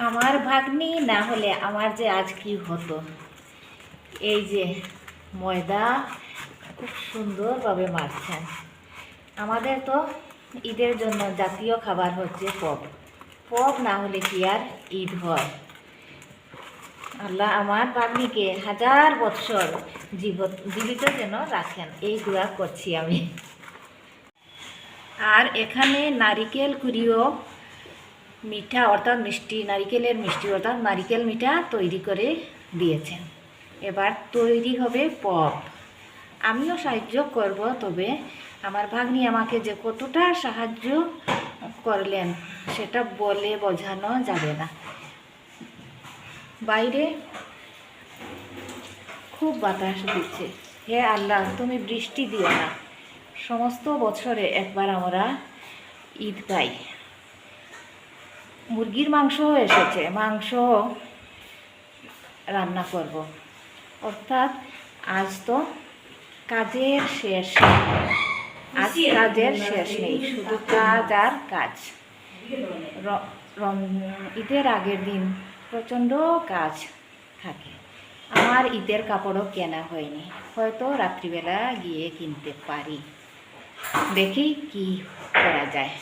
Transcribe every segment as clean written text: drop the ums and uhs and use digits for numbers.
আমার ভাগ্নি না হলে আমার যে আজ কি হতো। এই যে ময়দা খুব সুন্দরভাবে মাখছেন। আমাদের তো ঈদের জন্য জাতীয় খাবার হচ্ছে পপ। পপ না হলে কি আর ঈদ হয়? আল্লাহ আমার ভাগ্নিকে 1000 বৎসর জীবিত যেন রাখেন, এই দোয়া করছি আমি। আর এখানে নারিকেল কুড়িও মিঠা অর্থাৎ মিষ্টি, নারিকেলের মিষ্টি অর্থাৎ নারিকেল মিঠা তৈরি করে দিয়েছেন। এবার তৈরি হবে পপ। আমিও সাহায্য করব, তবে আমার ভাগ্নি আমাকে যে কতটা সাহায্য করলেন সেটা বলে বোঝানো যাবে না। বাইরে খুব বাতাস দিচ্ছে। হে আল্লাহ, তুমি বৃষ্টি দিও না। সমস্ত বছরে একবার আমরা ঈদ পাই। মুরগির মাংস এসেছে, মাংস রান্না করব। অর্থাৎ আজ তো কাজের শেষ, আজ কাজের শেষ নেই, শুধু কাজ আর কাজ। ঈদের আগের দিন প্রচণ্ড কাজ থাকে। আমার ঈদের কাপড়ও কেনা হয়নি, হয়তো রাত্রিবেলা গিয়ে কিনতে পারি। দেখি কি করা যায়।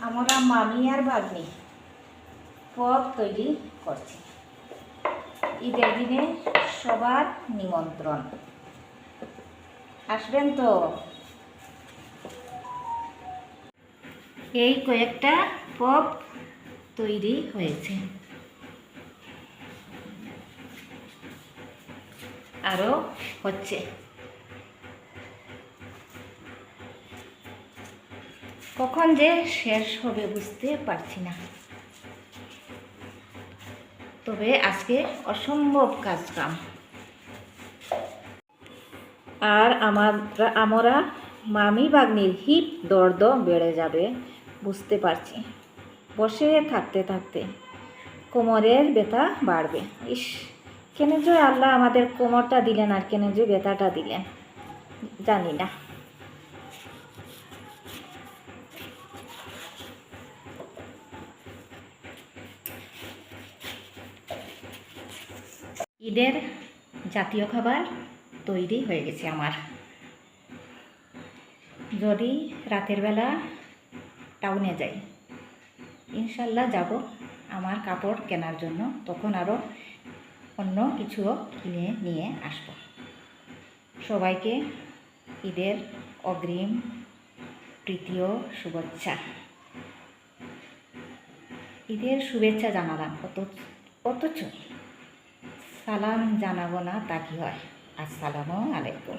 আমরা মামি আর ভাগ্নি পপ তৈরি করছি। ঈদের দিনে সবার নিমন্ত্রণ, আসবেন তো। এই কয়েকটা পপ তৈরি হয়েছে, আরও হচ্ছে। কখন যে শেষ হবে বুঝতে পারছি না। তবে আজকে অসম্ভব কাজ কাম। আর আমরা মামি ভাগ্নির হিপ দর্দ বেড়ে যাবে বুঝতে পারছি। বসে থাকতে থাকতে কোমরের ব্যথা বাড়বে। ইস, কেন যে আল্লাহ আমাদের কোমরটা দিলেন আর কেন যে ব্যথাটা দিলেন জানি না। ঈদের জাতীয় খাবার তৈরি হয়ে গেছে আমার। যদি রাতের বেলা টাউনে যাই, ইনশাল্লাহ যাব আমার কাপড় কেনার জন্য, তখন আরও অন্য কিছুও কিনে নিয়ে আসব। সবাইকে ঈদের অগ্রিম তৃতীয় শুভেচ্ছা। ঈদের শুভেচ্ছা জানালাম, অথচ সালাম জানাবো না, তা কি হয়? আসসালামু আলাইকুম।